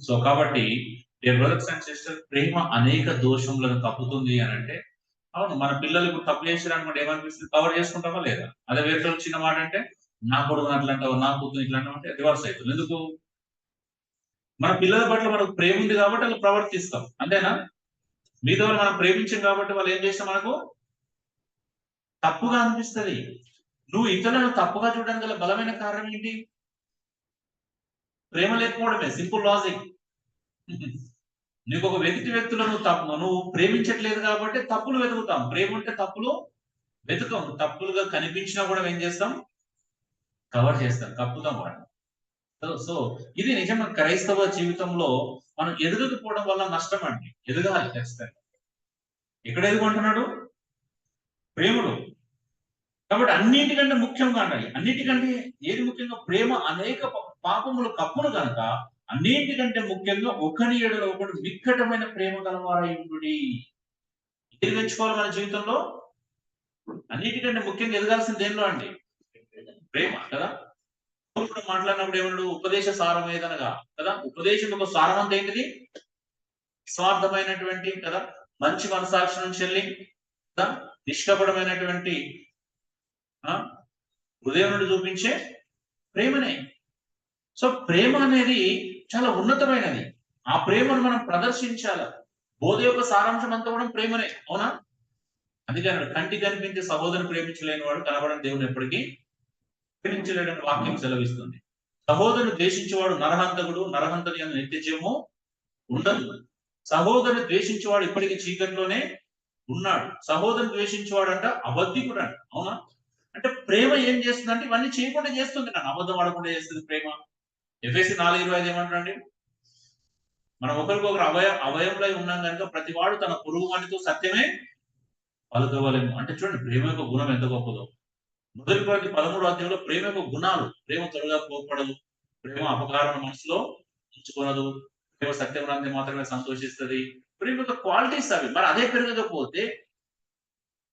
So కాబట్టి dear brothers and sister, ప్రేమ అనేక దోషములను కప్పుతుంది అని అంటే అవును. మన పిల్లలు ఇప్పుడు తప్పు చేసారు అనుకోండి, ఏమనిపిస్తుంది? కవర్ చేసుకుంటామా లేదా? అదే వేరే చిన్న మాట అంటే నా కొడుకుని అట్లా అంటావు, నా కూతురు ఇట్లా అంటావు అంటే రివర్స్ అవుతుంది. ఎందుకు? మన పిల్లల పట్ల మనకు ప్రేమ ఉంది కాబట్టి వాళ్ళు ప్రవర్తిస్తాం, అంతేనా? మిగతా వాళ్ళు మనం ప్రేమించాం కాబట్టి వాళ్ళు ఏం చేస్తాం మనకు తప్పుగా అనిపిస్తది. నువ్వు ఇతరులను తప్పుగా చూడడానికి గల బలమైన కారణం ఏంటి? ప్రేమ లేకపోవడమే, సింపుల్ లాజిక్. నీకు ఒక వ్యక్తులను నువ్వు ప్రేమించట్లేదు కాబట్టి తప్పులు వెతుకుతాం. ప్రేమ ఉంటే తప్పులు వెతుకం. తప్పులుగా కనిపించినా కూడా ఏం చేస్తాం? కవర్ చేస్తాం, కప్పుతాం వాటిని. సో ఇది నిజంగా క్రైస్తవ జీవితంలో మనం ఎదగకపోవడం వల్ల నష్టం అండి. ఎదగాలి ఖచ్చితంగా. ఎక్కడ ఎదుగుంటున్నాడు? ప్రేమలో. కాబట్టి అన్నిటికంటే ముఖ్యంగా అన్నది, అన్నిటికంటే ఏది ముఖ్యంగా? ప్రేమ అనేక పాపములు కప్పును కనుక అన్నిటికంటే ముఖ్యంగా ఒకరి ఎడల ఒకడు వికటమైన ప్రేమ గలవారై ఉండుడి. ఏది పెంచుకోవాలి మన జీవితంలో? అన్నిటికంటే ముఖ్యంగా ఎదగాల్సింది దేనిలో అండి? ప్రేమ కదా. మాట్లాడినప్పుడు ఏమన్నాడు? ఉపదేశ సారం ఏదనగా కదా. ఉపదేశం ఒక సారం అంతా ఏంటిది? స్వార్థమైనటువంటి కదా, మంచి మనసాక్షి నుంచి వెళ్ళి కదా, నిష్కపటమైనటువంటి హృదయం నుండి చూపించే ప్రేమనే. సో ప్రేమ అనేది చాలా ఉన్నతమైనది. ఆ ప్రేమను మనం ప్రదర్శించాల. బోధ యొక్క సారాంశం అంతా కూడా ప్రేమనే, అవునా? అందుకే కంటికి కనిపించే సహోదరుని ప్రేమించలేని వాడు కనబడని దేవుని ఎప్పటికీ ప్రేమించలేడని వాక్యం సెలవిస్తుంది. సహోదరుని ద్వేషించేవాడు నరహంతకుడు, నరహంతని అని నిత్యజీవము ఉండదు. సహోదరుని ద్వేషించేవాడు ఇప్పటికీ చీకటిలోనే ఉన్నాడు. సహోదరుని ద్వేషించేవాడు అంట అబద్ధికుడు అంట, అవునా? అంటే ప్రేమ ఏం చేస్తుందంటే ఇవన్నీ చేయకుండా చేస్తుంది. నన్ను అబద్ధం ఆడకుండా చేస్తుంది ప్రేమ. ఎఫెసీ 4:25 ఏమంటారండి? మనం ఒకరికొకరు అవయంలో ఉన్నాం కనుక ప్రతి వాడు తన పొరుగు వానితో సత్యమే పలుకవలేము. అంటే చూడండి ప్రేమ యొక్క గుణం ఎంత గొప్పదో. మొదటి కొరింథీ 13వ అధ్యాయంలో ప్రేమ యొక్క గుణాలు. ప్రేమ త్వరగా కోపపడదు, ప్రేమ అపకారం మనసులో ఉంచుకొనదు, ప్రేమ సత్యమునందు మాత్రమే సంతోషిస్తుంది. ప్రేమ యొక్క క్వాలిటీస్ అవి. మరి అదే పెరగకపోతే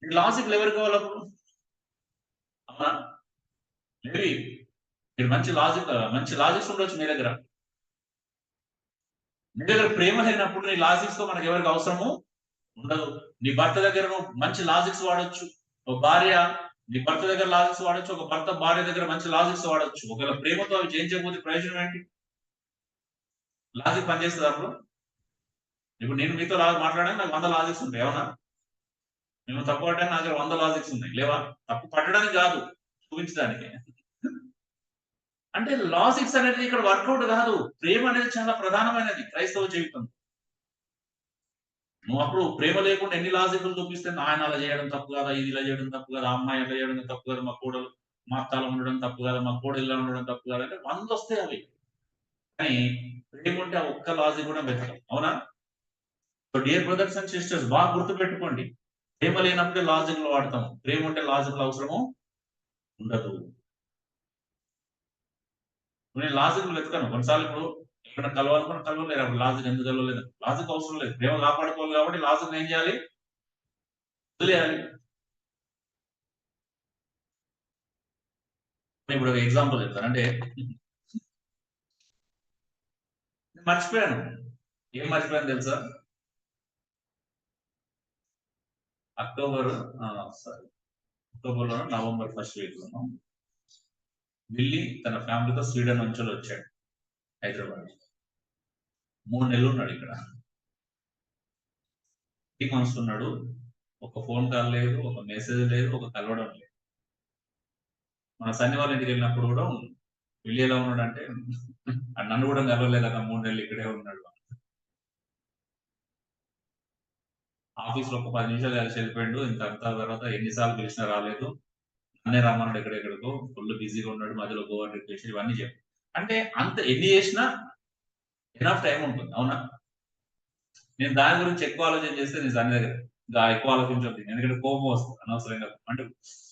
లాజిక్ ఎవరు కావాలప్పుడు? అవునా? మేబీ మీరు మంచి లాజిక్స్ ఉండొచ్చు మీ దగ్గర. నీ దగ్గర ప్రేమ లేనప్పుడు నీ లాజిక్స్ తో మనకి ఎవరికి అవసరము ఉండదు. నీ భర్త దగ్గర నువ్వు మంచి లాజిక్స్ వాడొచ్చు. ఒక భార్య నీ భర్త దగ్గర లాజిక్స్ వాడొచ్చు, ఒక భర్త భార్య దగ్గర మంచి లాజిక్స్ వాడొచ్చు. ఒకవేళ ప్రేమతో అవి చేయించకపోతే ప్రయోజనం ఏంటి? లాజిక్ పనిచేస్తుంది అప్పుడు. ఇప్పుడు నేను మీతో మాట్లాడడానికి నాకు 100 లాజిక్స్ ఉంటాయి, అవునా? మేము తప్పు పట్టడానికి నా దగ్గర 100 లాజిక్స్ ఉన్నాయి, లేవా? తప్పు పట్టడానికి కాదు, చూపించడానికి. అంటే లాజిక్స్ అనేది ఇక్కడ వర్కౌట్ కాదు. ప్రేమ అనేది చాలా ప్రధానమైనది క్రైస్తవ జీవితం. నువ్వు అప్పుడు ప్రేమ లేకుండా ఎన్ని లాజిక్లు చూపిస్తే ఆయన అలా చేయడం తప్పు కదా, ఇది ఇలా చేయడం తప్పు కదా, అమ్మాయి అలా చేయడం తప్పు కదా, మా కోడలు మా అత్తలా ఉండడం తప్పు కదా, మా కోడలు ఇలా ఉండడం తప్పు కదా అంటే 100 వస్తాయి అవి. కానీ ప్రేమ ఉంటే ఆ ఒక్క లాజిక్ కూడా వెతకం, అవునా? So dear brothers and sisters, బాగా గుర్తుపెట్టుకోండి. ప్రేమ లేనప్పుడే లాజిక్లు వాడతాం, ప్రేమ ఉంటే లాజిక్లు అవసరము ఉండదు. నేను లాజిక్లు వెతకను కొన్నిసార్లు. ఇప్పుడు ఎక్కడ కలవాలనుకున్న కలవలేదు, అప్పుడు లాజిక్ ఎందుకు కలవలేదు? లాజిక్ అవసరం లేదు. ప్రేమ కాపాడుకోవాలి కాబట్టి లాజిక్ ఏం చేయాలి? వదిలేయాలి. ఇప్పుడు ఒక ఎగ్జాంపుల్ చెప్తాను. అంటే మర్చిపోయాను. ఏం మర్చిపోయాను తెలుసా? అక్టోబర్‌లో నవంబర్ ఫస్ట్ వీక్‌లోనో విల్లీ తన ఫ్యామిలీతో స్వీడన్ నుంచి వచ్చాడు హైదరాబాద్. 3 నెలలు ఉన్నాడు ఇక్కడ. 3 మంత్స్ ఉన్నాడు. ఒక ఫోన్ కాల్ లేదు, ఒక మెసేజ్ లేదు, ఒక కలవడం లేదు. మన సన్ని వాళ్ళ ఇంటికి వెళ్ళినప్పుడు కూడా విల్లీ ఎలా ఉన్నాడంటే నన్ను కూడా కలవలేదన్న 3 నెలలు ఇక్కడే ఉన్నాడు. ఆఫీస్‌లో ఒక 10 నిమిషాలు కలిసి వెళ్ళిపోయిండు. ఇంక అంతా తర్వాత ఎన్నిసార్లు పిలిచినా రాలేదు. నన్నే రమ్మన్నాడు ఎక్కడెక్కడికో. ఫుల్ బిజీగా ఉన్నాడు. మధ్యలో గోవా ట్రిప్ చేసి ఇవన్నీ చెప్పి. అంటే అంత ఎన్ని చేసినా ఎనఫ్ టైం ఉంటుంది, అవునా? నేను దాని గురించి ఎక్కువ ఆలోచన చేస్తే నేను సన్ని దగ్గర ఎక్కువ ఆలోచించొద్దు. ఎందుకంటే కోపం వస్తుంది అనవసరంగా. అంటే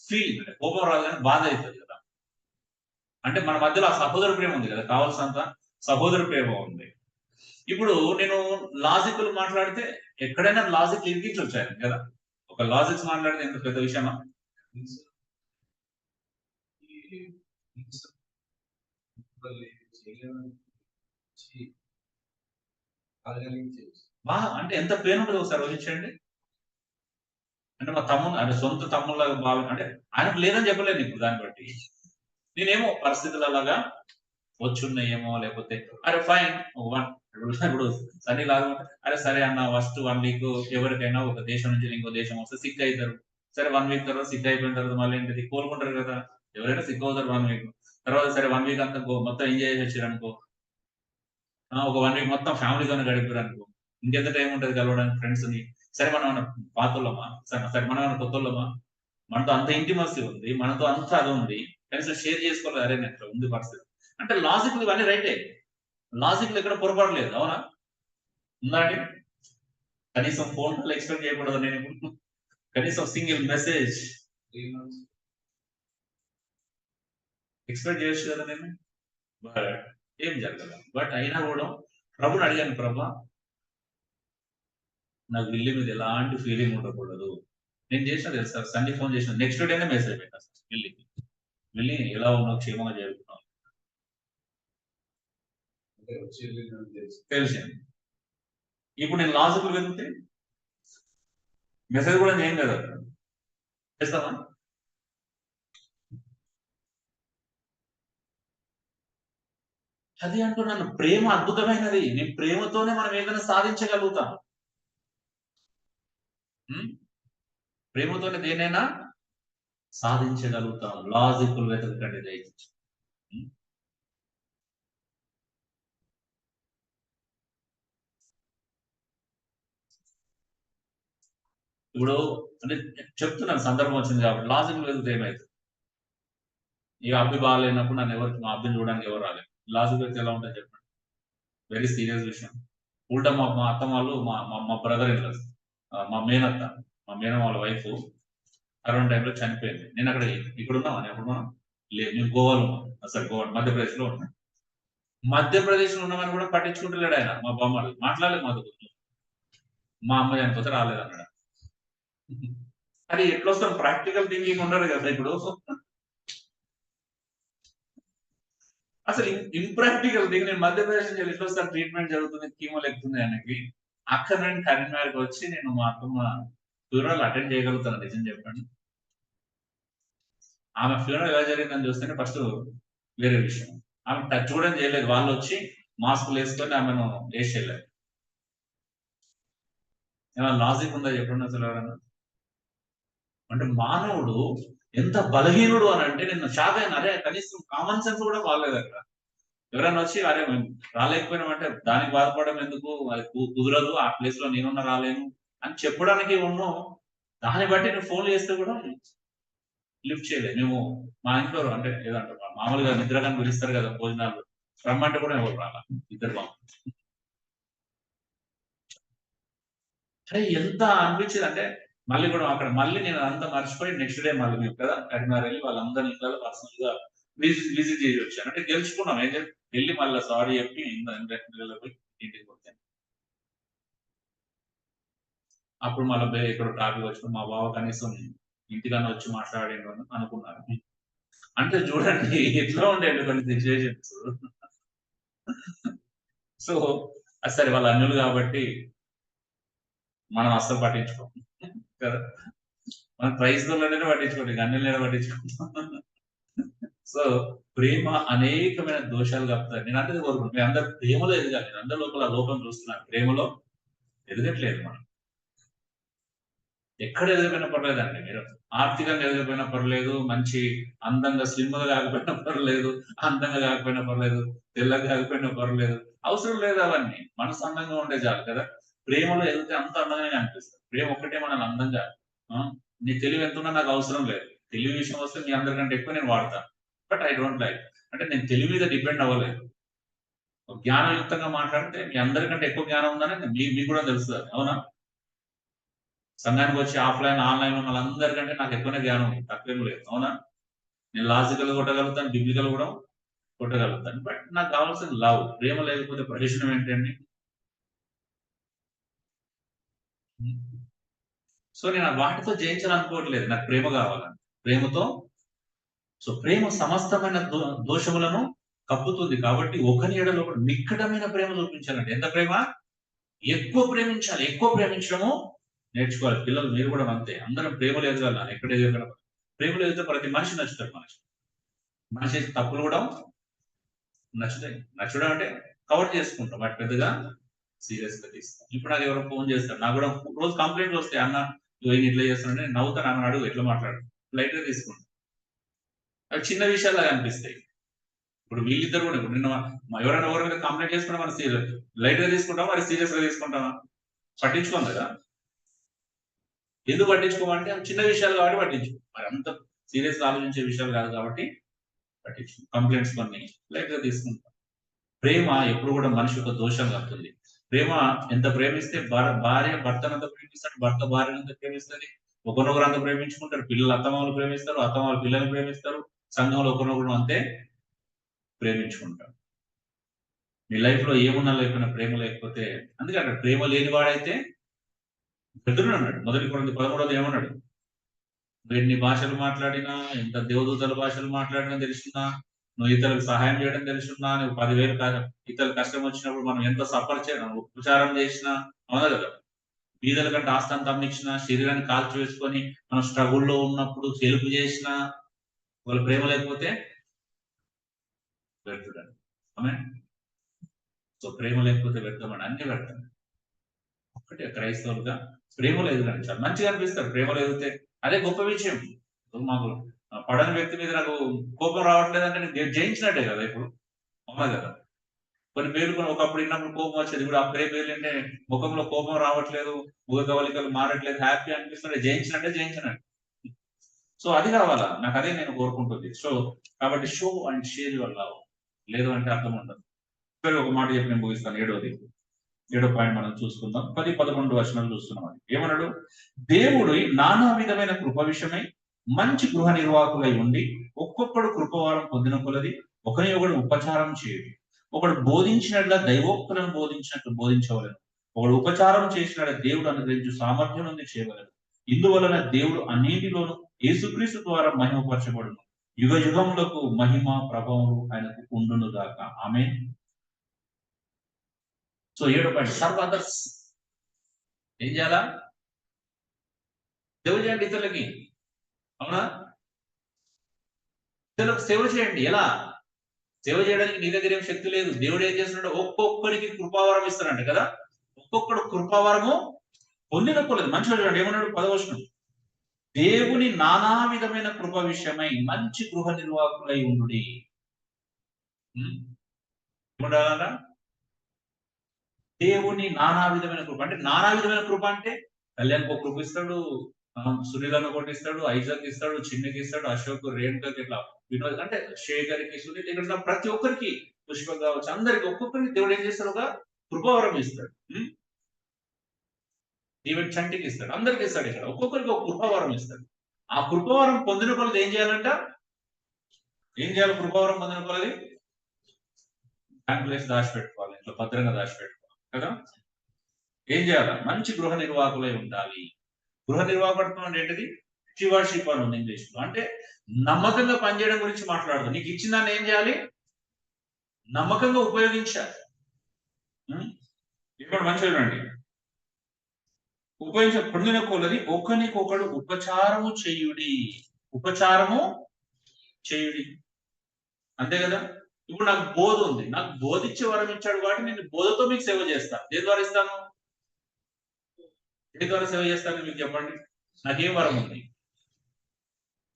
ఫీలింగ్ అంటే కోపం రాదు కానీ బాధ అవుతుంది కదా. అంటే మన మధ్యలో ఆ సహోదర ప్రేమ ఉంది కదా, కావాల్సినంత సహోదర ప్రేమ ఉంది. ఇప్పుడు నేను లాజిక్లు మాట్లాడితే ఎక్కడైనా లాజిక్ ఇరికించొచ్చు ఆయన కదా. ఒక లాజిక్స్ మాట్లాడితే ఎంత పెద్ద విషయమా? బాగా అంటే ఎంత పెయిన్ ఉంటుంది ఒకసారి ఊహించండి. అంటే మా తమ్ముడు అంటే సొంత తమ్ముళ్ళగా భావి అంటే ఆయనకు లేదని చెప్పలేను ఇప్పుడు దాన్ని బట్టి. నేనేమో పరిస్థితులు అలాగా వచ్చున్నాయేమో లేకపోతే అరే ఫైన్ ఇప్పుడు సన్నీ లాగా అరే సరే అన్న ఫస్ట్ 1 వీక్ ఎవరికైనా ఒక దేశం నుంచి ఇంకో దేశం వస్తే సిక్ అవుతారు. సరే 1 వీక్ తర్వాత సిక్ అయిపోయిన తర్వాత మళ్ళీ ఏంటిది కోలుకుంటారు కదా! ఎవరైనా సిక్ అవుతారు 1 వీక్. తర్వాత సరే 1 వీక్ అంతా మొత్తం ఎంజాయ్ చేసొచ్చిరనుకో. ఒక 1 వీక్ మొత్తం ఫ్యామిలీతోనే గడిపారనుకో. ఇంకెంత టైం ఉంటది కలవడానికి ఫ్రెండ్స్‌ని. సరే మనం ఏమన్నా పాతోళ్ళమా? సరే మనం ఏమన్నా కొత్తోళ్ళమా? మనతో అంత ఇంటిమసీ ఉంది. మనతో అంతా అదుంది. కనీసం షేర్ చేసుకోలేదు. అరే! నాకు ఇట్లా ఉంది పరిస్థితి. అంటే లాజిక్‌లు ఇవన్నీ రైటే. లాజిక్‌లో ఎక్కడ పొరపాటు లేదు. అవునా? ఉందా అండి? కనీసం ఫోన్ కాల్ ఎక్స్‌పెక్ట్ చేయకూడదా నేనిప్పుడు? కనీసం సింగిల్ మెసేజ్ 3 మంత్స్ ఎక్స్‌పెక్ట్ చేయొచ్చు కదా నేను. బట్ ఏం జరగల. బట్ అయినా గూడా ప్రభుని అడిగాను ప్రభా నాకు విల్లి మీద ఎలాంటి ఫీలింగ్ ఉండకూడదు. నేను చేసినా తెలుసా సండే ఫోన్ చేసిన నెక్స్ట్ డేనే మెసేజ్ పెట్టా విల్లికి. విల్లి ఎలా ఉన్నావు? క్షేమంగా చేరుకున్నావు. తెలిసింది. ఇప్పుడు నేను లాజిక్‌లు వెతికితే మెసేజ్ కూడా చేయం కదా! చేస్తామా? అదే అంటున్నాను. ప్రేమ అద్భుతమైనది. నేను ప్రేమతోనే మనం ఏదైనా సాధించగలుగుతాం. హ్మ్. ప్రేమతోనే దేన్నైనా సాధించగలుగుతాం. లాజిక్‌లు వెతకకండి దయచేసి. హ్మ్. ఇప్పుడు అంటే చెప్తున్నాను సందర్భం వచ్చింది కాబట్టి. లాజిక్‌లు వెతికితే ఏమైతది? ఇక అబ్బి బాగాలేనప్పుడు మా అబ్బిని చూడడానికి ఎవరు రాలేదు. లాజిక్ వెతికితే ఎలా ఉంటది చెప్పండి? వెరీ సీరియస్ విషయం. ఉల్టా మా అత్తమ్మ వాళ్ళు మా మా మా బ్రదర్ ఇన్ లాస్ మా మేనత్త, మా మేనమామ వాళ్ళ వైఫ్ కరోనా టైంలో చనిపోయింది. నేను అక్కడ ఇక్కడున్నామా అప్పుడు మనం? లేదు. నేను గోవాలో ఉన్నాం. సారీ గోవా మధ్యప్రదేశ్‌లో ఉన్నా. మధ్యప్రదేశ్‌లో ఉన్నామని కూడా పట్టించుకుంటలేడు ఆయన మా బామ్మర్ది. మాట్లాడలేదు మాతో. మా అమ్మ చనిపోతే రాలేదన్నాడు. అది ఎట్లొస్తాం ప్రాక్టికల్ థింకింగ్ ఉండదు కదా ఇప్పుడు. అసలు ఇంప్రాక్టికల్ థింగ్ నేను మధ్యప్రదేశ్ నుంచి ఎట్లొస్తాను ట్రీట్మెంట్ జరుగుతుంది, కీమోలు ఎక్కుతుంది ఆయనకి. అక్కడ నుండి కరీంనగర్‌కి వచ్చి నేను మా అత్తమ్మ ఫ్యూనరల్ అటెండ్ చేయగలుగుతాను నిజం చెప్పండి. ఆమె ఫ్యూనరల్ ఎలా జరిగిందని చూస్తేనే ఫస్ట్ వేరే విషయం. ఆమె టచ్ కూడా చేయలేదు. వాళ్ళొచ్చి మాస్కులేసుకొని ఆమెను ఏసేయలేదు. ఏమైనా లాజిక్ ఉందా చెప్పండి అసలు ఎవరన్నా? అంటే మానవుడు ఎంత బలహీనుడు అనంటే నేను షాక్ అయ్యాను. అరే! కనీసం కామన్ సెన్స్ కూడా వాడలేదక్కడ. ఎవరైనా వచ్చి అరే! మేము రాలేకపోయినామంటే దానికి బాధపడడం ఎందుకు? అది కుదరదు. ఆ ప్లేస్‌లో నేనున్నా రాలేను అని చెప్పడానికి దాన్ని బట్టి నువ్వు ఫోన్ చేస్తే కూడా లిఫ్ట్ చేయలేదు. మేము మా ఇంట్లో అంటే ఏదంటారు మామూలుగా నిద్రగాని పిలుస్తారు కదా! భోజనాలు. రమ్మంటే కూడా ఎవరు రాలా. ఇద్దరు అరే! ఎంత అనిపించిందంటే మళ్ళీ కూడా అక్కడ మళ్ళీ నేను అదంతా మర్చిపోయి నెక్స్ట్ డే మళ్ళీ మేము కదా! కరీంనగర్ ఎళ్లి వాళ్ళందరి ఇంట్లలో పర్సనల్‌గా విజిట్ చేసి వచ్చాను. అంటే గెలుచుకున్నాం. ఏం చెప్పి ఎళ్లి మళ్ళా సారీ చెప్పి పోయి ఇంటికి వచ్చాను. అప్పుడు మళ్ళా ఎక్కడో టాపిక్ వచ్చినప్పుడు మా బావ కనీసం ఇంటికన్నా వచ్చి మాట్లాడిండు అని అనుకున్నారు. అంటే చూడండి ఎట్లా ఉండేవి కొన్ని సిట్యుయేషన్స్. సో, సరే వాళ్ళు అన్యులు కాబట్టి మనం అస్సలు పట్టించుకోం. కదా! మనం క్రైస్తవులనే పట్టించుకోం. ఇక అన్యులనే పట్టించుకుంటాం. సో, ప్రేమ అనేకమైన దోషాలు కలుపుతాయి. నేనంటది కోరుకుంటున్నా. మీరందరూ ప్రేమలో ఎదగాలి. మీరందరి లోపల లోపం చూస్తున్నారు. ప్రేమలో ఎదగట్లేదు మనం. ఎక్కడ ఎదగకపోయినా పర్లేదండి. మీరు ఆర్థికంగా ఎదగకపోయినా పర్లేదు. మంచి అందంగా స్లిమ్‌గా కాకపోయినా పర్లేదు. అందంగా కాకపోయినా పర్లేదు. తెల్లగా కాకపోయినా పర్లేదు. అవసరం లేదు అవన్నీ. మనసు అందంగా ఉంటే చాలు కదా! ప్రేమలో ఎదిగితే అంత అందంగానే కనిపిస్తది. ప్రేమ ఒక్కటే మనల్ని అందంగా ఆ! నీ తెలివి ఎంతున్నా నాకు అవసరం లేదు. తెలివి విషయం వస్తే మీ అందరికంటే ఎక్కువ నేను వాడతాను. But I don't like. అంటే నేను తెలివి మీద డిపెండ్ అవ్వలేదు. జ్ఞానయుక్తంగా మాట్లాడితే మీ అందరికంటే ఎక్కువ జ్ఞానం ఉందని మీకు కూడా తెలుస్తది. అవునా? సంఘానికొచ్చి ఆఫ్‌లైన్, ఆన్‌లైన్‌లో మనందరికంటే నాకు ఎక్కువనే జ్ఞానం ఉంది. తక్కువేం లేదు. అవునా? నేను లాజికల్‌గా కొట్టగలుగుతాను. బిబ్లికల్ కూడా కొట్టగలుగుతాను. బట్ నాకు కావాల్సింది లవ్. ప్రేమ లేకపోతే ప్రయోజనం ఏంటండి? హ్మ్. సో, నేను వాటితో జయించాలనుకోవట్లేదు. నాకు ప్రేమ కావాలని. ప్రేమతో ప్రేమ సమస్తమైన దోషములను కప్పుతుంది. కాబట్టి ఒకని ఎడల ఒకడు నిక్కటమైన ప్రేమ చూపించాలండి. ఎంత ప్రేమ? ఎక్కువ ప్రేమించాలి, ఎక్కువ ప్రేమించడము నేర్చుకోవాలి. పిల్లలు మీరు కూడా అంతే, అందరం ప్రేమలో ఎదగాల. ఎక్కడ ఎదగల ప్రేమలో ఎదిగితే ప్రతి మనిషి నచ్చుతారు. మనిషి చేసే తప్పులు కూడా నచ్చుతాయి. నచ్చడం అంటే కవర్ చేసుకుంటాం, వాటి పెద్దగా సీరియస్ గా తీస్తాం. ఇప్పుడు నాకు ఎవరో ఫోన్ చేస్తారు, నాకు కూడా రోజు కంప్లైంట్లు వస్తాయి, అన్న నువ్వు ఇట్లా చేస్తున్నాడు, నేను నవ్వుతాను, అన్న అడుగు ఎట్లా మాట్లాడు, లైట్ గా తీసుకుంటాం. అవి చిన్న విషయాలు అనిపిస్తాయి. ఇప్పుడు వీళ్ళిద్దరు కూడా ఇప్పుడు నిన్న ఎవరైనా ఎవరి మీద కంప్లైంట్ చేసుకున్నా మనం లైట్ గా తీసుకుంటాం, మరి సీరియస్ గా తీసుకుంటామా? పట్టించుకోం కదా. ఎందుకు పట్టించుకోమంటే అవి చిన్న విషయాలు కాబట్టి పట్టించుకో, మరి అంత సీరియస్ గా ఆలోచించే విషయాలు కాదు కాబట్టి పట్టించుకో. కంప్లైంట్స్ కొన్ని లైట్ గా తీసుకుంటాం. ప్రేమ ఎప్పుడు కూడా మనిషి యొక్క దోషం కలుగుతుంది. ప్రేమ ఎంత ప్రేమిస్తే భార్య భర్తను అంత ప్రేమిస్తాడు, భర్త భార్యను అంత ప్రేమిస్తుంది, ఒకరినొకరు అంత ప్రేమించుకుంటారు, పిల్లలు అత్తమామలు ప్రేమిస్తారు, అత్తమామలు పిల్లల్ని ప్రేమిస్తారు, సంఘంలో ఒకరినొకరు అంతే ప్రేమించుకుంటారు. మీ లైఫ్ లో ఏమున్నా లేకపోయినా ప్రేమ లేకపోతే, అందుకంటే ప్రేమ లేని వాడైతే పెద్దడు అన్నాడు. మొదటి కొరింథీ 13 ఏమన్నాడు? నువ్వు ఎన్ని భాషలు మాట్లాడినా, ఎంత దేవదూతల భాషలు మాట్లాడినా తెలుసున్నా, నువ్వు ఇతరులకు సహాయం చేయడం తెలుసున్నా, నువ్వు 10,000 ఇతరులకు కష్టం వచ్చినప్పుడు మనం ఎంత సఫర్ చేయడం ఉపచారం చేసినా, అవునా కదా, బీదల కంటే ఆస్తంతా అమ్మించిన, శరీరాన్ని కాల్చి వేసుకొని మనం స్ట్రగుల్లో ఉన్నప్పుడు హెల్ప్ చేసిన, వాళ్ళ ప్రేమ లేకపోతే వ్యర్థుడండి. ఆమె సో ప్రేమ లేకపోతే వ్యర్థమని అన్ని వ్యర్థం. ఒకటే క్రైస్తవులుగా ప్రేమలో ఎదుగుతాను, చాలా మంచిగా అనిపిస్తారు ప్రేమలో ఎదిగితే, అదే గొప్ప విషయం. మాకు పడని వ్యక్తి మీద నాకు కోపం రావట్లేదంటే నేను జయించినట్టే కదా ఇప్పుడు, అవునా కదా. కొన్ని పేర్లు కొన్ని ఒకప్పుడు విన్నప్పుడు కోపం వచ్చేది, ఇప్పుడు ఆ పేర్లు అంటే ముఖంలో కోపం రావట్లేదు, ముఖ కవలికలు మారట్లేదు, హ్యాపీ అనిపిస్తుంటే జయించినట్టే. సో అది కావాలా నాకు, అదే నేను కోరుకుంటుంది. సో కాబట్టి show and share your love, లేదు అంటే అర్థం ఉండదు. ఒక మాట చెప్పి నేను ముగిస్తాను. ఏడో పాయింట్ మనం చూసుకుందాం. 10-11 వచనాలు చూస్తున్నాం. అది ఏమన్నాడు? దేవుడు నానా విధమైన కృప విషయమై మంచి గృహ నిర్వాహకులై ఉండి, ఒక్కొక్కడు కృపవారం పొందిన కొలది ఒకరి ఒకడు ఉపచారం చేయడు. ఒకడు బోధించినట్ల దైవోక్తులను బోధించినట్లు బోధించవలను, ఒకడు ఉపచారం చేసినట్ల దేవుడు అనుగ్రహించు సామర్థ్యం నుండి చేయవలను. ఇందువలన దేవుడు అన్నింటిలోనూ యేసుక్రీస్తు ద్వారా మహిమపరచబడును. యుగ యుగములకు మహిమ ప్రభావం ఆయనకు ఉండును గాక. Amen. So 7 point, serve others. ఏం చేయాలా? సేవ చేయండి ఇతరులకి, అవునా. ఇతరులకు సేవ చేయండి. ఎలా సేవ చేయడానికి? నీ దగ్గర ఏం శక్తి లేదు. దేవుడు ఏం చేస్తున్నాడు? ఒక్కొక్కడికి కృపావరం ఇస్తాడంట కదా. ఒక్కొక్కడు కృపావరము పొందినప్పుడు మంచిగా చూడండి ఏమన్నాడు 10వ వచనం, దేవుని నానా విధమైన కృప విషయమై మంచి గృహ నిర్వాహకులై ఉండుడి. ఏమంటారా? దేవుని నానా విధమైన కృప అంటే, నానా విధమైన కృప అంటే కళ్యాణ్కి ఒక కృప ఇస్తాడు, సునీలను ఒకటి ఇస్తాడు, ఐజాక్ ఇస్తాడు, చిన్నకి ఇస్తాడు, అశోక్, రేణుకకి ఇట్లా, వినోద్ అంటే శేఖర్కి, సునీల్, ఇక్కడ ప్రతి ఒక్కరికి, పుష్ప కావచ్చు, అందరికి ఒక్కొక్కరికి దేవుడు ఏం చేస్తాడు? ఒక కృపావరం ఇస్తాడు. ఈవెన్ చంటికి ఇస్తాడు, అందరికి ఇస్తాడు. ఇక్కడ ఒక్కొక్కరికి ఒక కృపావరం ఇస్తాడు. ఆ కృపావరం పొందిన కొలది ఏం చేయాలంట? ఏం చేయాలి? కృపావరం పొందిన కొలది బ్యాంకులో దాచిపెట్టుకోవాలి, ఇంట్లో భద్రంగా దాచిపెట్టుకోవాలి కదా. ఏం చేయాలి? మంచి గృహ నిర్వాహకులై ఉండాలి. గృహ నిర్వాహకత్వం అంటే ఏంటిది? స్టీవర్షిప్ అని ఉంది ఇంగ్లీష్ లో. అంటే నమ్మకంగా పనిచేయడం గురించి మాట్లాడదు. నీకు ఇచ్చిన దాన్ని ఏం చేయాలి? నమ్మకంగా ఉపయోగించాలి. ఇప్పుడు మంచిగా చూడండి, పొందిన కొలది ఒకరికొకడు ఉపచారము చేయుడి. ఉపచారము చేయుడి, అంతే కదా. ఇప్పుడు నాకు బోధ ఉంది, నాకు బోధించే వరం ఇచ్చాడు కాబట్టి నేను బోధతో మీకు సేవ చేస్తాను. దేని ద్వారా ఇస్తాను? దేని ద్వారా సేవ చేస్తాను మీకు చెప్పండి. నాకేం వరం ఉంది?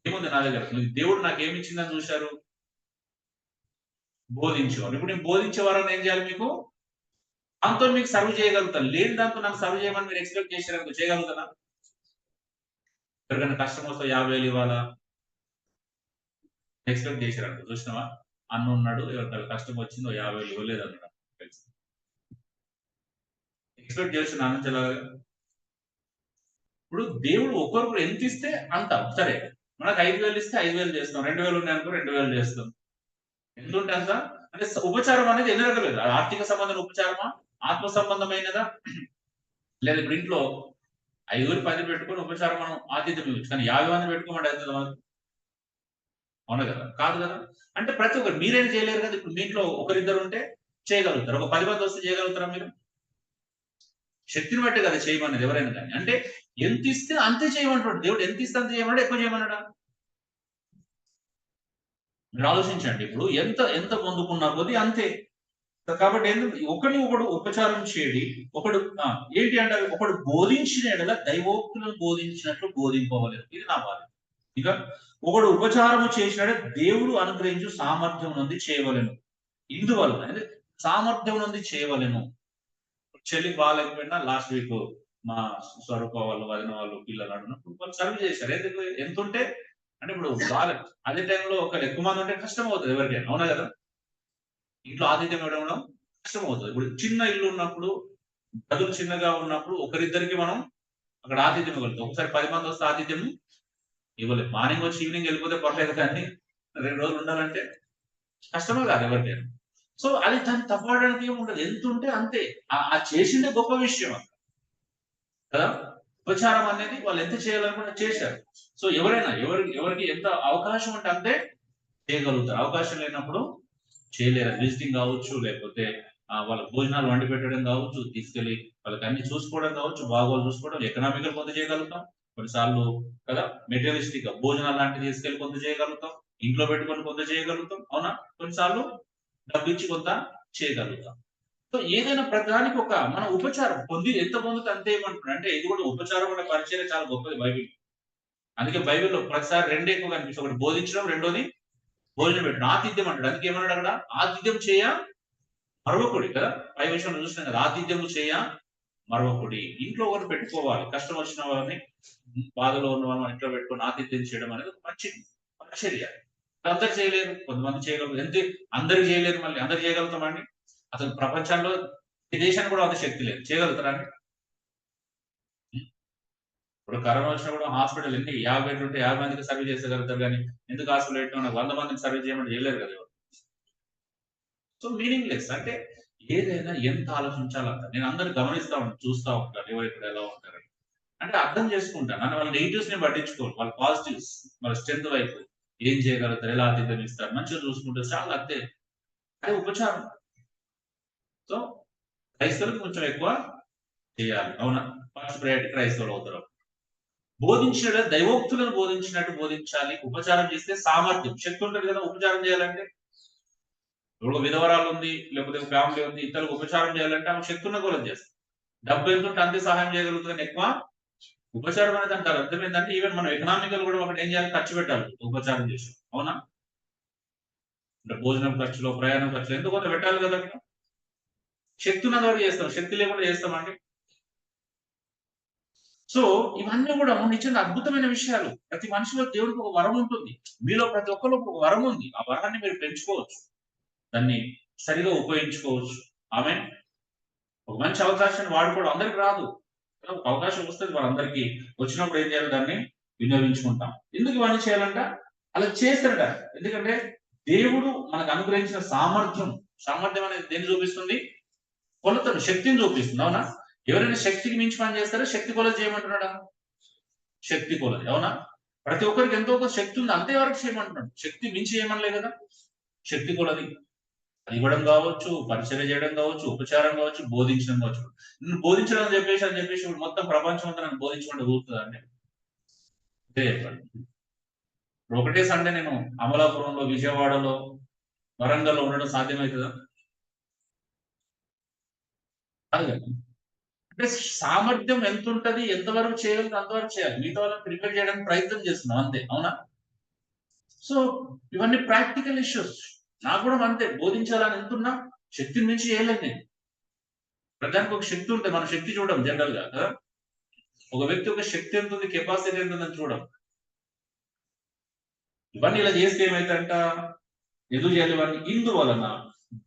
ఏముంది నా దగ్గర? దేవుడు నాకేమి ఇచ్చిందని చూశారు? బోధించేవారు. ఇప్పుడు నేను బోధించే వారాన్ని ఏం చేయాలి? మీకు దాంతో మీకు సర్వ్ చేయగలుగుతాను. లేని దాంతో నాకు సర్వ్ చేయమని మీరు ఎక్స్పెక్ట్ చేశారు, చేయగలుగుతానా? ఎవరికైనా కష్టం వస్తే 50,000 ఇవ్వాలా ఎక్స్పెక్ట్ చేశారు, చూసినావా? అన్న ఉన్నాడు, ఎవరికైనా కష్టం వచ్చిందో 50,000 ఇవ్వలేదు అన్నాడు. ఎక్స్పెక్ట్ చేస్తున్నా అంతలాగా. ఇప్పుడు దేవుడు ఒకరికి ఎంత ఇస్తే అంత, సరే మనకు 5,000 ఇస్తే 5,000 చేస్తాం, 2,000 ఉన్నాయనుకో 2,000 చేస్తాం. ఎంత ఉంటే అంత. అంటే ఉపచారం అనేది ఎన్ని రకాలు? ఆర్థిక సంబంధం ఉపచారమా, ఆత్మ సంబంధమైనదా? లేదా ఇప్పుడు ఇంట్లో 5 10 పెట్టుకొని ఉపచారం మనం ఆతిథ్యం ఇవ్వచ్చు, కానీ 50 మంది పెట్టుకోమంటే అవుతుందా? అవును కదా, కాదు కదా. అంటే ప్రతి ఒక్కరు మీరేం చేయలేరు కదా. ఇప్పుడు మీ ఇంట్లో ఒకరిద్దరు ఉంటే చేయగలుగుతారు, ఒక 10 మంది వస్తే చేయగలుగుతారా మీరు? శక్తిని బట్టి కదా చేయమనేది ఎవరైనా కానీ. అంటే ఎంత ఇస్తే అంతే చేయమంటాడు దేవుడు. ఎంత ఇస్తే అంత చేయమన్నాడు, ఎక్కువ చేయమన్నాడా? మీరు ఆలోచించండి. ఇప్పుడు ఎంత ఎంత పొందుకున్నా కొద్దీ అంతే. కాబట్టి ఒకడిని ఒకడు ఉపచారం చేయడి, ఒకడు ఏంటి అంటే ఒకడు బోధించిన ఎడల దైవోక్తులను బోధించినట్లు బోధింపవలేదు. ఇది నా వాదన. ఇక ఒకడు ఉపచారము చేసినాడే దేవుడు అనుగ్రహించు సామర్థ్యం నుండి చేయవలెను. ఇందువల్ల అంటే సామర్థ్యం నుండి చేయవలెను. చెల్లి బాగాలేకపోయినా లాస్ట్ వీక్ మా స్వరూప వాళ్ళు, వదిన వాళ్ళు, పిల్లలు అడిగినప్పుడు వాళ్ళు సర్వ్ చేశారు. ఎందుకు ఎంత ఉంటే అంటే ఇప్పుడు బాగా అదే టైంలో ఒక ఎక్కువ మంది ఉంటే కష్టం అవుతుంది ఎవరికైనా, అవునా కదా? ఇంట్లో ఆతిథ్యం ఇవ్వడం కష్టం అవుతుంది. ఇప్పుడు చిన్న ఇల్లు ఉన్నప్పుడు, గదులు చిన్నగా ఉన్నప్పుడు ఒకరిద్దరికి మనం అక్కడ ఆతిథ్యం ఇవ్వగలుగుతాం. ఒకసారి 10 మంది వస్తే ఆతిథ్యం ఇవ్వలేదు. మార్నింగ్ వచ్చి ఈవినింగ్ వెళ్ళిపోతే పర్లేదు, కానీ 2 రోజులు ఉండాలంటే కష్టమే కాదు ఎవరికైనా. సో అది దాన్ని తప్పడానికి ఏమి ఉండదు. ఎంత ఉంటే అంతే. ఆ చేసిందే గొప్ప విషయం కదా. ఉపచారం అనేది వాళ్ళు ఎంత చేయాలనుకుంటే చేశారు. సో ఎవరైనా ఎవరికి ఎంత అవకాశం ఉంటే అంతే చేయగలుగుతారు. అవకాశం లేనప్పుడు చేయలేరు. విజిటింగ్ కావచ్చు, లేకపోతే వాళ్ళ భోజనాలు వండి పెట్టడం కావచ్చు, తీసుకెళ్లి వాళ్ళకి అన్ని చూసుకోవడం కావచ్చు, బాగోలు చూసుకోవడం, ఎకనామికల్ కొంత చేయగలుగుతాం. కొన్నిసార్లు కదా మెటీరియలిస్టిక్ గా భోజనాలు లాంటివి తీసుకెళ్లి కొంత చేయగలుగుతాం. ఇంట్లో పెట్టుకొని కొంత చేయగలుగుతాం, అవునా? కొన్నిసార్లు డబ్బు ఇచ్చి కొంత చేయగలుగుతాం. సో ఏదైనా ప్రతిదానికి ఒక మన ఉపచారం ఎంత పొందితే అంతే ఏమంటున్నాడు అంటే, ఇది కూడా ఉపచారం అనే పరిచయం చాలా గొప్పది బైబిల్. అందుకే బైబిల్లో ప్రతిసారి రెండే ఎక్కువ కనిపిస్తుంది. ఒకటి బోధించడం, రెండోది భోజనం పెట్టడం. ఆతిథ్యం అంటాడు. అందుకే ఏమన్నాడు అక్కడ? ఆతిథ్యం చేయ మరవకుడి కదా. పై విషయంలో చూసినాం కదా, ఆతిథ్యము చేయ మరవకుడి. ఇంట్లో ఒకటి పెట్టుకోవాలి. కష్టం వచ్చిన వాళ్ళని, బాధలో ఉన్న వాళ్ళని ఇంట్లో పెట్టుకొని ఆతిథ్యం చేయడం అనేది మంచి పరిచర్య. అందరు చేయలేరు, కొంతమంది చేయగలరు. అందరికి చేయలేరు, మళ్ళీ అందరు చేయగలుగుతామండి? అసలు ప్రపంచంలో ఈ దేశానికి కూడా అంత శక్తి లేదు. చేయగలుగుతారా అండి? ఇప్పుడు కరోనా వచ్చినప్పుడు హాస్పిటల్ ఎన్ని 50 బెడ్లు ఉంటే 50 మందికి సర్వీస్ చేసేగలుగుతారు, కానీ ఎందుకు హాస్పిటల్ పెట్టిన 100 మందిని సర్వీస్ చేయమంటే చేయలేరు కదా. So meaning less. అంటే ఏదైనా ఎంత ఆలోచించాలంట. నేను అందరు గమనిస్తా ఉంటాను, చూస్తా ఉంటాను ఎవరు ఇక్కడ ఎలా ఉంటారు అంటే అర్థం చేసుకుంటాను. అంటే వాళ్ళ నెగిటివ్స్ ని పట్టించుకోరు, వాళ్ళ పాజిటివ్స్, వాళ్ళ స్ట్రెంత్ వైపు ఏం చేయగలుగుతారు, ఎలా ఆతిథ్యం ఇస్తారు, మంచిగా చూసుకుంటారు, చాలా అంతే. అది ఉపచారం. సో క్రైస్తవులకు కొంచెం ఎక్కువ చేయాలి, అవునా? ఫస్ట్ ప్రయారిటీ క్రైస్తవులు అవుతారు. బోధించిన దైవోక్తులను బోధించినట్టు బోధించాలి. ఉపచారం చేస్తే సామర్థ్యం, శక్తి ఉంటుంది కదా ఉపచారం చేయాలంటే. ఇప్పుడు విధవరాలు ఉంది, లేకపోతే ఫ్యామిలీ ఉంది, ఇతరులకు ఉపచారం చేయాలంటే ఆమె శక్తి ఉన్న కూడా చేస్తుంది. డబ్బు ఎంత ఉంటే అంతే సహాయం చేయగలుగుతుంది. ఎక్కువ ఉపచారం అనేది అంటారు. అర్థమైందంటే ఈవెన్ మనం ఎకనామికల్ కూడా ఒకటి ఏం చేయాలి, ఖర్చు పెట్టాలి ఉపచారం చేసి, అవునా? అంటే భోజనం ఖర్చులో, ప్రయాణం ఖర్చులో ఎందుకు కొంత పెట్టాలి కదా. శక్తి ఉన్నది వరకు చేస్తాం, శక్తి లేకుండా చేస్తామండి. సో ఇవన్నీ కూడా నిజంగా అద్భుతమైన విషయాలు. ప్రతి మనిషిలో దేవుడికి ఒక వరం ఉంటుంది. మీలో ప్రతి ఒక్కరు ఒక వరం ఉంది. ఆ వరాన్ని మీరు పెంచుకోవచ్చు, దాన్ని సరిగా ఉపయోగించుకోవచ్చు. ఆమె ఒక మంచి అవకాశాన్ని వాడుకోవడం అందరికి రాదు. అవకాశం వస్తుంది వాళ్ళందరికీ. వచ్చినప్పుడు ఏం చేయాలి, దాన్ని వినియోగించుకుంటాం. ఎందుకు ఇవన్నీ చేయాలంట? అలా చేస్తారట. ఎందుకంటే దేవుడు మనకు అనుగ్రహించిన సామర్థ్యం అనేది దేన్ని చూపిస్తుంది? కొలతను, శక్తిని చూపిస్తుంది, అవునా? ఎవరైనా శక్తికి మించి పని చేస్తారో శక్తి కొలత చేయమంటున్నాడా? శక్తి కొలది, అవునా? ప్రతి ఒక్కరికి ఎంతో ఒక శక్తి ఉంది, అంతే వరకు చేయమంటున్నాడు. శక్తి మించి చేయమనలే కదా. శక్తి కొలది ఇవ్వడం కావచ్చు, పరిచయం చేయడం కావచ్చు, ఉపచారం కావచ్చు, బోధించడం కావచ్చు. నేను బోధించడం అని చెప్పేసి ఇప్పుడు మొత్తం ప్రపంచం అంతా నన్ను బోధించకుండా కూర్తుందా అండి? అంతే చెప్పండి. ఇప్పుడు ఒకటే సండే నేను అమలాపురంలో, విజయవాడలో, వరంగల్లో ఉండడం సాధ్యమవుతుందా? కాదు కదా. అంటే సామర్థ్యం ఎంత ఉంటది, ఎంతవరకు చేయగలిగితే అంతవరకు చేయాలి. మిగతా వాళ్ళని ప్రిపేర్ చేయడానికి ప్రయత్నం చేస్తున్నాం అంతే, అవునా? సో ఇవన్నీ ప్రాక్టికల్ ఇష్యూస్. నాకు కూడా అంతే, బోధించాలని ఎంతున్నా శక్తిని మించి చేయలేదు నేను. ప్రధానికి ఒక శక్తి ఉంటుంది, మన శక్తి చూడడం జనరల్ గా కదా. ఒక వ్యక్తి ఒక శక్తి ఎంత ఉంది, కెపాసిటీ ఎంత ఉందని చూడం. ఇవన్నీ ఇలా చేస్తే ఏమైందంట, ఎందుకు చేయాలి ఇవన్నీ? ఇందువలన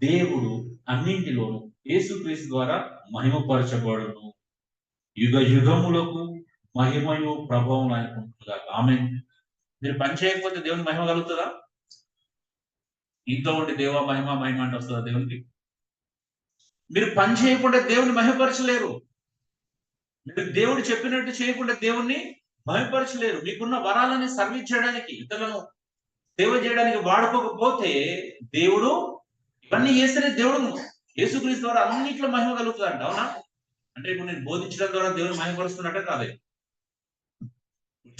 దేవుడు అన్నింటిలోనూ యేసుక్రీస్తు ద్వారా మహిమపరచబడును, యుగ యుగములకు మహిమయు ప్రభావం అనుకుంటున్నారు. ఆమె మీరు పని చేయకపోతే దేవుని మహిమ కలుగుతుందా? ఇంట్లో ఉండి దేవ మహిమ మహిమ అంటే వస్తుందా దేవునికి? మీరు పని చేయకుండా దేవుని మహిమపరచలేరు. మీరు దేవుడు చెప్పినట్టు చేయకుండా దేవుణ్ణి మహిమపరచలేరు. మీకున్న వరాలని సర్వీస్ చేయడానికి, ఇతరులను సేవ చేయడానికి వాడుకోకపోతే దేవుడు ఇవన్నీ చేస్తేనే దేవుడు యేసుక్రీస్తు ద్వారా అన్నింటిలో మహిమ కలుగుతుందంట, అవునా? అంటే ఇప్పుడు నేను బోధించడం ద్వారా దేవుని మహిమపరుస్తున్నట్టే కాదే.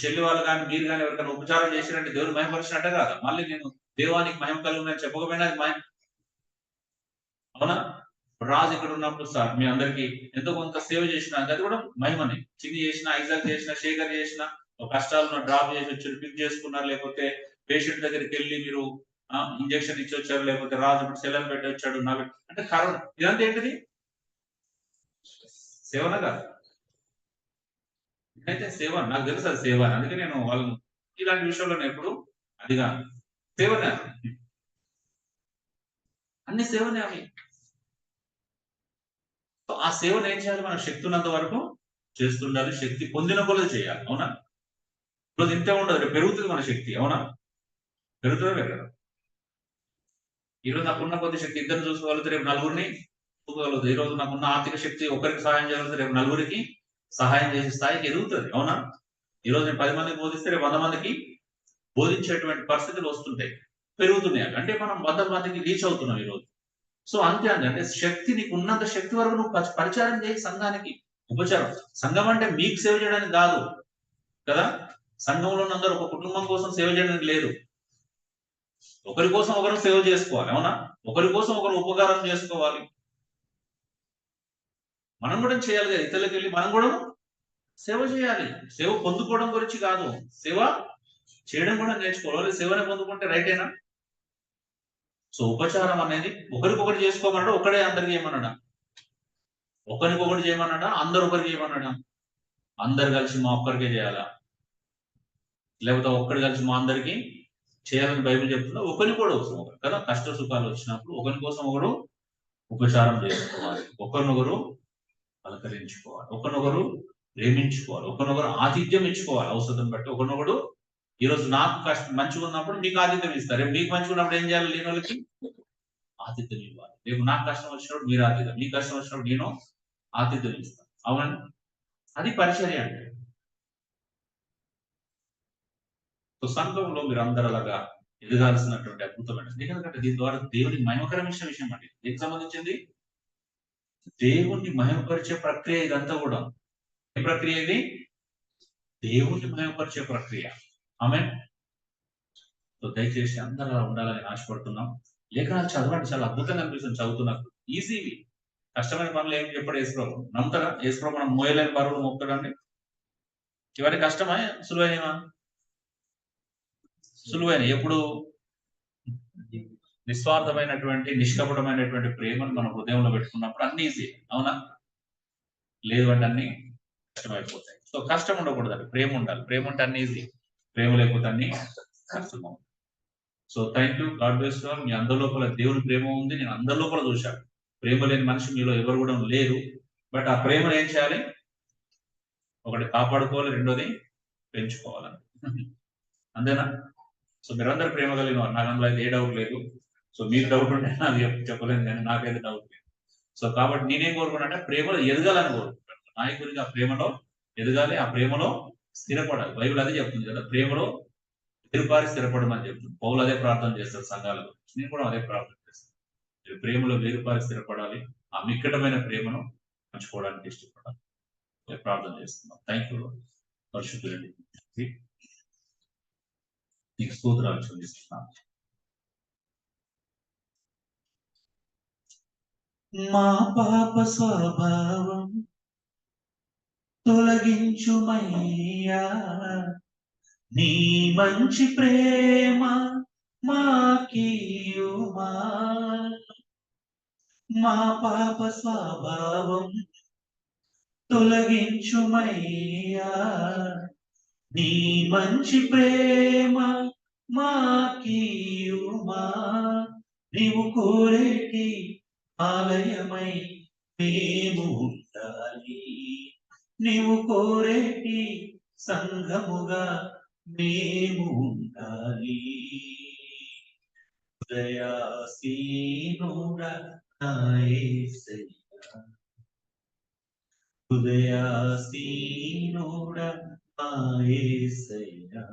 చెల్లి వాళ్ళు కానీ మీరు కానీ ఎవరికైనా ఉపచారం చేసినట్టే దేవుని మహిమపరిచినట్టే కాదా. మళ్ళీ నేను దేవానికి మహిమ కలుగునని చెప్పకపోయినా అది మహిమ, అవునా? రాజు ఇక్కడ ఉన్నప్పుడు సార్ మీ అందరికి ఎంతో కొంత సేవ చేసిన అది కూడా మహిమనే. చిన్ని చేసిన, ఐజాక్ చేసిన, శేఖర్ చేసిన, కష్టాలను డ్రాప్ చేసి వచ్చారు, పిక్ చేసుకున్నారు, లేకపోతే పేషెంట్ దగ్గరికి వెళ్ళి మీరు ఇంజక్షన్ ఇచ్చి వచ్చారు, లేకపోతే రాజు ఇప్పుడు సెలవు పెట్టి వచ్చాడు అంటే కరోనా ఇదంతా ఏంటిది సేవన కాదు. అయితే సేవ నాకు తెలుసు అది సేవ. అందుకే నేను వాళ్ళని ఇలాంటి విషయంలో ఎప్పుడు అదిగా సేవనే, అన్ని సేవనే అవి. ఆ సేవను ఏం చేయాలి? మన శక్తి ఉన్నంత వరకు చేస్తుండాలి, శక్తి పొందిన కొలది చేయాలి. అవునా? ఇప్పుడు ఇంతే ఉండదు, రేపు పెరుగుతుంది మన శక్తి. అవునా? పెరుగుతుందా పెరగదు? ఈరోజు నాకున్న కొద్ది శక్తి ఇద్దరు చూసుకోగలుగుతారు, రేపు నలుగురిని చూసుకోగలుగుతారు. ఈరోజు నాకున్న ఆర్థిక శక్తి ఒకరికి సహాయం చేయగలుగుతారు, రేపు నలుగురికి సహాయం చేసే స్థాయికి ఎదుగుతుంది. అవునా? ఈరోజు నేను 10 మందికి బోధిస్తే రేపు 100 మందికి బోధించేటువంటి పరిస్థితులు వస్తుంటాయి, పెరుగుతున్నాయి. అంటే మనం 100 మందికి రీచ్ అవుతున్నాం ఈరోజు. సో అంతే అండి. అంటే శక్తి నీకు ఉన్నంత శక్తి వరకు నువ్వు పరిచారం చేయి సంఘానికి. ఉపచారం సంఘం అంటే మీకు సేవ చేయడానికి కాదు కదా. సంఘంలో అందరూ ఒక కుటుంబం కోసం సేవ చేయడానికి లేదు. ఒకరి కోసం ఒకరు సేవ చేసుకోవాలి. అవునా? ఒకరి కోసం ఒకరు ఉపకారం చేసుకోవాలి. మనం కూడా చేయాలి కదా, ఇతరులకు వెళ్ళి మనం కూడా సేవ చేయాలి. సేవ పొందుకోవడం గురించి కాదు, సేవ చేయడం కూడా నేర్చుకోవాలి. సేవనే పొందుకుంటే రైటేనా? సో ఉపచారం అనేది ఒకరికొకరు చేసుకోమన్నాడు, ఒకడే అందరికి చేయమన్నాడా? ఒకరికొకటి చేయమన్నాడా? అందరు ఒకరికి చేయమన్నాడా? అందరు కలిసి మా ఒక్కరికే చేయాలా? లేకపోతే ఒక్కడు కలిసి మా అందరికి చేయాలని బైబిల్ చెప్తుందా? ఒకరిని కూడా అవసరం కదా. కష్ట సుఖాలు వచ్చినప్పుడు ఒకరి కోసం ఒకరు ఉపచారం చేసుకోవాలి, ఒకరినొకరు పలకరించుకోవాలి, ఒకరినొకరు ప్రేమించుకోవాలి, ఒకరినొకరు ఆతిథ్యం ఇచ్చుకోవాలి. అవసరం బట్టి ఒకరినొకడు ఈరోజు నాకు కష్టం మంచిగా ఉన్నప్పుడు మీకు ఆతిథ్యం ఇస్తారు, రేపు మీకు మంచిగా ఉన్నప్పుడు ఏం చేయాలి? లేని వాళ్ళకి ఆతిథ్యం ఇవ్వాలి. రేపు నాకు కష్టం వచ్చినప్పుడు మీరు ఆతిథ్యం, మీకు కష్టం వచ్చినప్పుడు నేను ఆతిథ్యం ఇస్తాను. అవునండి, అది పరిచర్య అంటే. సో సంఘంలో మీరు అందరూ అలాగా ఎదగాల్సినటువంటి అద్భుతమైనది. ఎందుకంటే దీని ద్వారా దేవుని మహిమకరమైన విషయం అండి. దీనికి సంబంధించింది దేవుణ్ణి మహిమపరిచే ప్రక్రియ ఇదంతా కూడా. ఏ ప్రక్రియ ఇది? దేవుణ్ణి మహిమపరిచే ప్రక్రియ. ఆమేన్. సో దయచేసి అందరూ అలా ఉండాలని ఆశపడుతున్నాం. లేఖనాలు చదవండి, చాలా అద్భుతంగా అనిపిస్తుంది చదువుతున్నారు. ఈజీ, కష్టమైన పనులు ఏమి చెప్పాడు యేసుప్రభు. నమ్ముతారా? యేసుప్రభు మనం మోయలేని బరువులు మోపుతాడండి. ఇవన్నీ కష్టమా సులువైనవా? సులువైన. ఎప్పుడు నిస్వార్థమైనటువంటి నిష్కపటమైనటువంటి ప్రేమను మన హృదయంలో పెట్టుకున్నప్పుడు అన్ని ఈజీ. అవునా? లేదు అంటే అన్ని కష్టమైపోతాయి. సో కష్టం ఉండకూడదండి, ప్రేమ ఉండాలి. ప్రేమ ఉంటే అన్ని ఈజీ, ప్రేమ లేకపోతే అన్ని కష్టం. So thank you, God bless you all. మీ అందరి లోపల దేవుని ప్రేమ ఉంది, నేను అందరి లోపల చూశాను. ప్రేమ లేని మనిషి మీలో ఎవరు కూడా లేరు. బట్ ఆ ప్రేమను ఏం చేయాలి? ఒకటి కాపాడుకోవాలి, రెండోది పెంచుకోవాలని. అంతేనా? సో మీరందరూ ప్రేమ కలిగిన వారు, నాకు అందులో అయితే ఏ డౌట్ లేదు. సో మీకు డౌట్ ఉంటే నాకు చెప్పలేదు, కానీ నాకైతే డౌట్ లేదు. సో కాబట్టి నేనేం కోరుకున్నానంటే ప్రేమలో ఎదగాలని కోరుకుంటాను. నాయకుడిగా ఆ ప్రేమలో ఎదగాలి, ఆ ప్రేమలో స్థిరపడాలి. బైబిల్ అదే చెప్తుంది కదా, ప్రేమలో ఎదురుపారి స్థిరపడమని చెప్తుంది. పౌలు అదే ప్రార్థన చేస్తారు సంఘాల గురించి, నేను కూడా అదే ప్రార్థన చేస్తాను. మీరు ప్రేమలో వేరుపారి స్థిరపడాలి, ఆ మిక్కటమైన ప్రేమను పంచుకోవడానికి ఇష్టపడాలి. ప్రార్థన చేస్తున్నాం. థ్యాంక్ యూ పరిశుద్ధులండి, నీకు స్తోత్రాలు చెల్లిస్తున్నాను. మా పాప స్వభావం తొలగించుమయ్యా, నీ మంచి ప్రేమ మాకీయుమా. మా పాప స్వభావం తొలగించుమయ్యా, నీ మంచి ప్రేమ మాకీయుమా. నీవు కోరేటి ఆలయమై మేము ఉండాలి, నీవు కోరేటి సంఘముగా మేము ఉండాలి. దయాసీనుడా నా యేసయ్యా, హృదయాసీనుడా నా యేసయ్యా,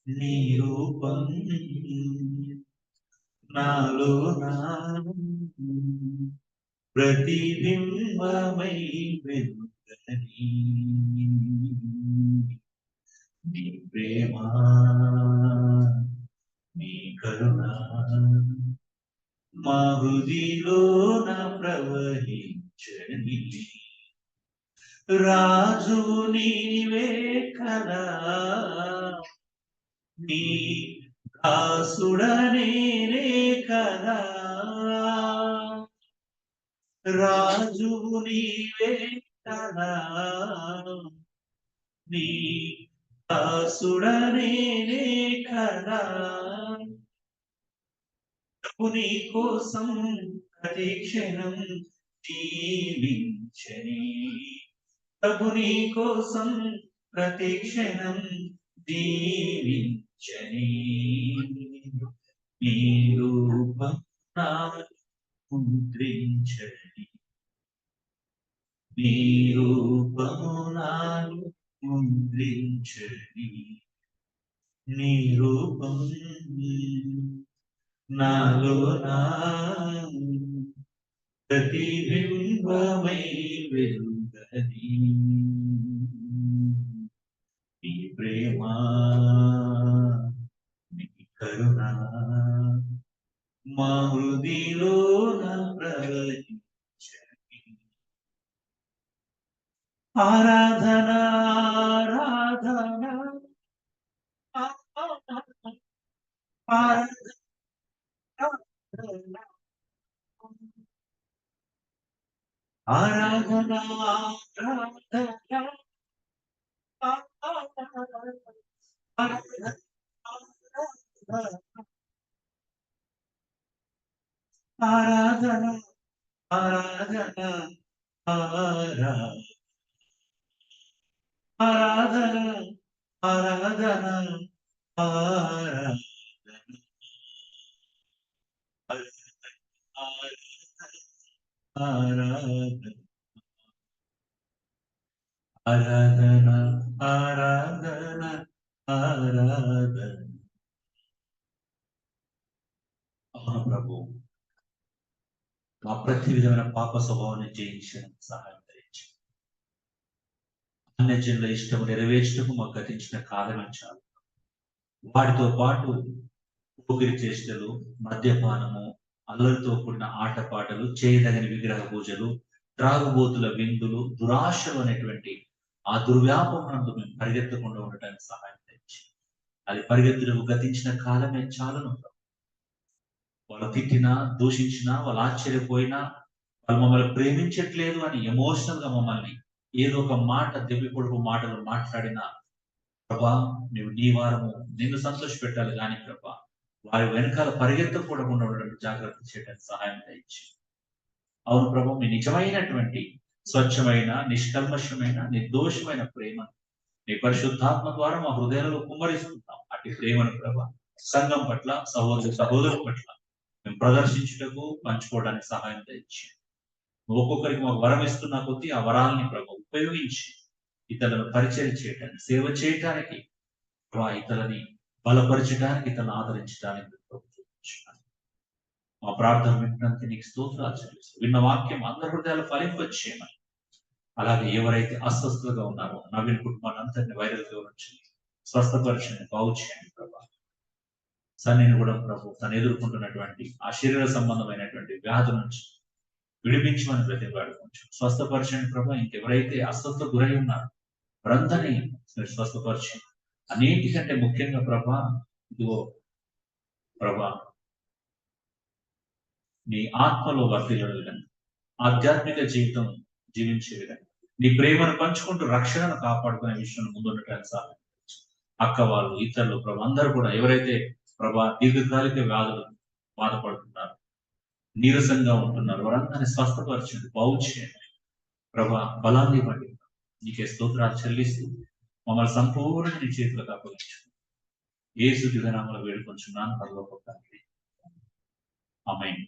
నీ రూపం నాలో ప్రతిబింబమై వెలుగని నీ ప్రేమ నీ కరుణ మా హృదిలోన ప్రవహించని రాజు నీవే కదా నీ దాసుడనేనే కదా రాజు నీవే కదా నీ దాసుడనేనే కదా నీ కోసం ప్రతి క్షణం జీవించని నీ కోసం ప్రతి క్షణం జీవించని నీ రూపం ముద్రించని నీ రూపము నాను ముద్రించని నీ రూపం నాలో నా ప్రతిబింబమై వెలుగని నీ ప్రేమ నీ కరుణ మా హృదిలోన ప్రవహించని ఆరాధన ఆరాధన ఆరాధన ఆరాధన ఆరాధన ఆరాధన ఆరాధన ఆరాధన ఆరాధన ఆరాధన ఆరాధన అవును ప్రభు మా ప్రతి విధమైన పాప స్వభావాన్ని జయించడం సహాయం ధరించి అన్యజనుల ఇష్టము నెరవేర్చటకు మాకు గతించిన కాలం చాలు వాటితో పాటు పోగిరి చేష్టలు మద్యపానము అల్లరితో కూడిన ఆటపాటలు చేయదగని విగ్రహ పూజలు త్రాగుబోతుల విందులు దురాశలు అనేటువంటి ఆ దుర్వ్యాపనందు మేము పరిగెత్తకుండా ఉండటానికి సహాయం తెచ్చి అది పరిగెత్తులకు గతించిన కాలమే చాలను వాళ్ళు తిట్టినా దూషించినా వాళ్ళు ఆశ్చర్యపోయినా వాళ్ళు మమ్మల్ని ప్రేమించట్లేదు అని ఎమోషనల్ గా మమ్మల్ని ఏదో ఒక మాట దెబ్బి పొడుపు మాటలు మాట్లాడినా ప్రభా నువ్వు నీ వారము నిన్ను సంతోష పెట్టాలి కానీ ప్రభా వారి వెనకాల పరిగెత్తకూడకుండా ఉండడానికి జాగ్రత్త చేయడానికి సహాయం తెచ్చి అవును ప్రభు మీ నిజమైనటువంటి స్వచ్ఛమైన నిష్కల్మషమైన నిర్దోషమైన ప్రేమ నీ పరిశుద్ధాత్మ ద్వారా మా హృదయాలలో కుమ్మరిస్తున్నాం అటు ప్రేమను ప్రభ సంఘం పట్ల సహోదరుల పట్ల మేము ప్రదర్శించుటకు పంచుకోవడానికి సహాయం తెచ్చి ఒక్కొక్కరికి మాకు వరం ఇస్తున్న కొద్దీ ఆ వరాలని ప్రభు ఉపయోగించి ఇతరులను పరిచయం చేయటానికి సేవ చేయటానికి ఇతరులని బలపరచడానికి ఇతరులను ఆదరించడానికి మా ప్రార్థన వినడానికి నీకు స్తోత్రాలు చెల్లిస్తాం విన్న వాక్యం అందరి హృదయాలు ఫలింపచేయమని అలాగే ఎవరైతే అస్వస్థతగా ఉన్నారో నవీన్ కుటుంబాన్ని అంతటిని వైరల్ గా నుంచి స్వస్థపరచండి బాగు చేయండి ప్రభా సన్నిని కూడా ప్రభు తను ఎదుర్కొంటున్నటువంటి ఆ శరీర సంబంధమైనటువంటి వ్యాధి నుంచి విడిపించమని ప్రతిపాడుకోవచ్చు స్వస్థపరచండి ప్రభా ఇంకెవరైతే అస్వస్థ గురై ఉన్నారో వారందరినీ మీరు స్వస్థపరచండి అన్నింటికంటే ముఖ్యంగా ప్రభా ఇదిగో ప్రభా నీ ఆత్మలో వర్తిల్లే విధంగా ఆధ్యాత్మిక జీవితం జీవించే విధంగా నీ ప్రేమను పంచుకుంటూ రక్షణను కాపాడుకునే విషయంలో ముందుండటానికి సహాయం అక్క వాళ్ళు ఇతరులు ప్రభు అందరూ కూడా ఎవరైతే ప్రభా దీర్ఘకాలిక వ్యాధులు బాధపడుతున్నారు నీరసంగా ఉంటున్నారు వారందరినీ స్వస్థపరచండి బాగు చేయండి ప్రభా బలాన్ని ఇవ్వండి నీకే స్తోత్రాలు చెల్లిస్తూ మమ్మల్ని సంపూర్ణ నీ చేతులకు అప్పగించు యేసు దివ్యనామములో వేడుకొంచున్నాను పరలోక తండ్రి ఆమేన్.